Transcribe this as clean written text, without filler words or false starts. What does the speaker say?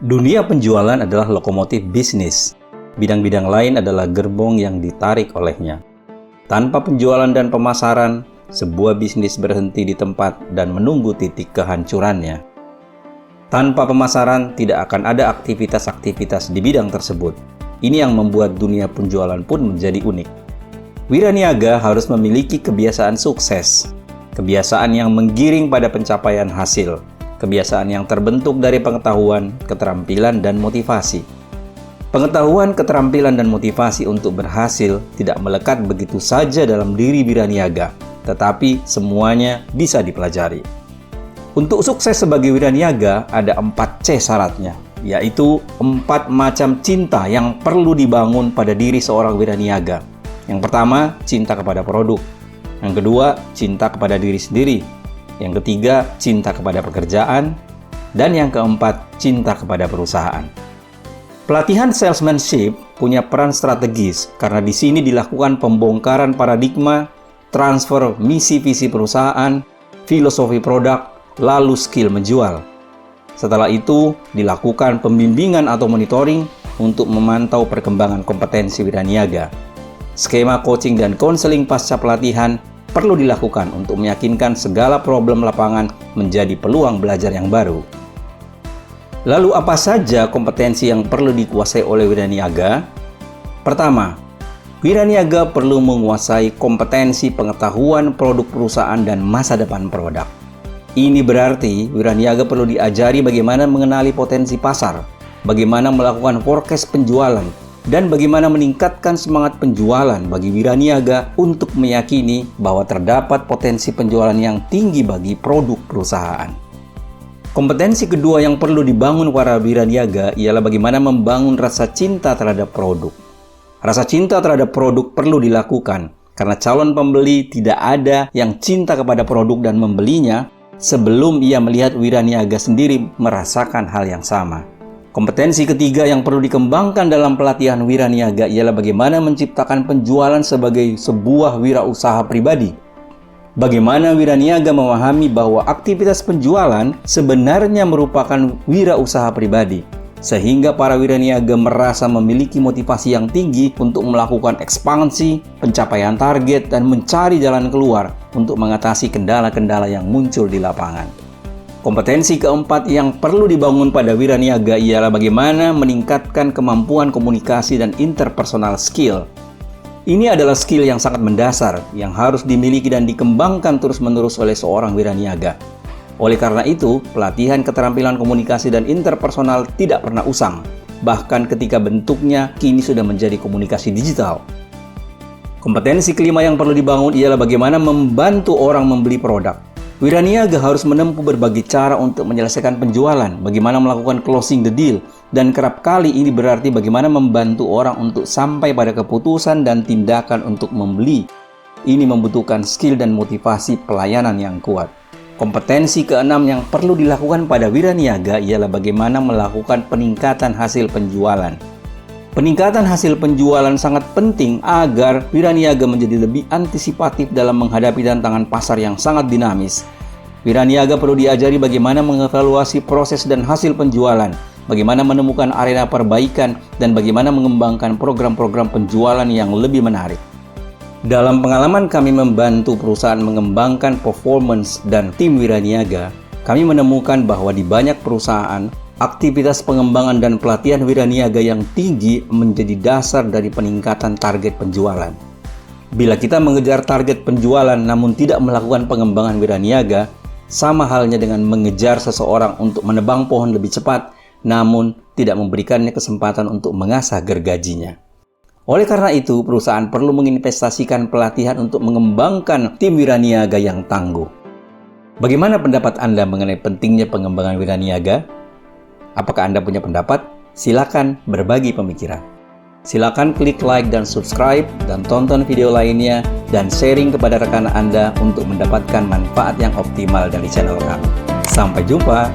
Dunia penjualan adalah lokomotif bisnis. Bidang-bidang lain adalah gerbong yang ditarik olehnya. Tanpa penjualan dan pemasaran, sebuah bisnis berhenti di tempat dan menunggu titik kehancurannya. Tanpa pemasaran, tidak akan ada aktivitas-aktivitas di bidang tersebut. Ini yang membuat dunia penjualan pun menjadi unik. Wiraniaga harus memiliki kebiasaan sukses, kebiasaan yang menggiring pada pencapaian hasil, kebiasaan yang terbentuk dari pengetahuan, keterampilan, dan motivasi. Pengetahuan, keterampilan, dan motivasi untuk berhasil tidak melekat begitu saja dalam diri wiraniaga, tetapi semuanya bisa dipelajari. Untuk sukses sebagai wiraniaga, ada 4C syaratnya, yaitu 4 macam cinta yang perlu dibangun pada diri seorang wiraniaga. Yang pertama, cinta kepada produk. Yang kedua, cinta kepada diri sendiri. Yang ketiga, cinta kepada pekerjaan. Dan yang keempat, cinta kepada perusahaan. Pelatihan salesmanship punya peran strategis karena di sini dilakukan pembongkaran paradigma, transfer misi visi perusahaan, filosofi produk, lalu skill menjual. Setelah itu, dilakukan pembimbingan atau monitoring untuk memantau perkembangan kompetensi wiraniaga. Skema coaching dan konseling pasca pelatihan perlu dilakukan untuk meyakinkan segala problem lapangan menjadi peluang belajar yang baru. Lalu apa saja kompetensi yang perlu dikuasai oleh wiraniaga? Pertama, wiraniaga perlu menguasai kompetensi pengetahuan produk perusahaan dan masa depan produk. Ini berarti wiraniaga perlu diajari bagaimana mengenali potensi pasar, bagaimana melakukan forecast penjualan, dan bagaimana meningkatkan semangat penjualan bagi wiraniaga untuk meyakini bahwa terdapat potensi penjualan yang tinggi bagi produk perusahaan. Kompetensi kedua yang perlu dibangun para wiraniaga ialah bagaimana membangun rasa cinta terhadap produk. Rasa cinta terhadap produk perlu dilakukan karena calon pembeli tidak ada yang cinta kepada produk dan membelinya sebelum ia melihat wiraniaga sendiri merasakan hal yang sama. Kompetensi ketiga yang perlu dikembangkan dalam pelatihan wiraniaga ialah bagaimana menciptakan penjualan sebagai sebuah wirausaha pribadi. Bagaimana wiraniaga memahami bahwa aktivitas penjualan sebenarnya merupakan wirausaha pribadi, sehingga para wiraniaga merasa memiliki motivasi yang tinggi untuk melakukan ekspansi, pencapaian target, dan mencari jalan keluar untuk mengatasi kendala-kendala yang muncul di lapangan. Kompetensi keempat yang perlu dibangun pada wiraniaga ialah bagaimana meningkatkan kemampuan komunikasi dan interpersonal skill. Ini adalah skill yang sangat mendasar yang harus dimiliki dan dikembangkan terus-menerus oleh seorang wiraniaga. Oleh karena itu, pelatihan keterampilan komunikasi dan interpersonal tidak pernah usang, bahkan ketika bentuknya kini sudah menjadi komunikasi digital. Kompetensi kelima yang perlu dibangun ialah bagaimana membantu orang membeli produk. Wiraniaga harus menempuh berbagai cara untuk menyelesaikan penjualan, bagaimana melakukan closing the deal, dan kerap kali ini berarti bagaimana membantu orang untuk sampai pada keputusan dan tindakan untuk membeli. Ini membutuhkan skill dan motivasi pelayanan yang kuat. Kompetensi keenam yang perlu dilakukan pada wiraniaga ialah bagaimana melakukan peningkatan hasil penjualan. Peningkatan hasil penjualan sangat penting agar wiraniaga menjadi lebih antisipatif dalam menghadapi tantangan pasar yang sangat dinamis. Wiraniaga perlu diajari bagaimana mengevaluasi proses dan hasil penjualan, bagaimana menemukan arena perbaikan, dan bagaimana mengembangkan program-program penjualan yang lebih menarik. Dalam pengalaman kami membantu perusahaan mengembangkan performance dan tim wiraniaga, kami menemukan bahwa di banyak perusahaan, aktivitas pengembangan dan pelatihan wiraniaga yang tinggi menjadi dasar dari peningkatan target penjualan. Bila kita mengejar target penjualan namun tidak melakukan pengembangan wiraniaga, sama halnya dengan mengejar seseorang untuk menebang pohon lebih cepat, namun tidak memberikannya kesempatan untuk mengasah gergajinya. Oleh karena itu, perusahaan perlu menginvestasikan pelatihan untuk mengembangkan tim wiraniaga yang tangguh. Bagaimana pendapat Anda mengenai pentingnya pengembangan wiraniaga? Apakah Anda punya pendapat? Silakan berbagi pemikiran. Silakan klik like dan subscribe dan tonton video lainnya dan sharing kepada rekan Anda untuk mendapatkan manfaat yang optimal dari channel kami. Sampai jumpa.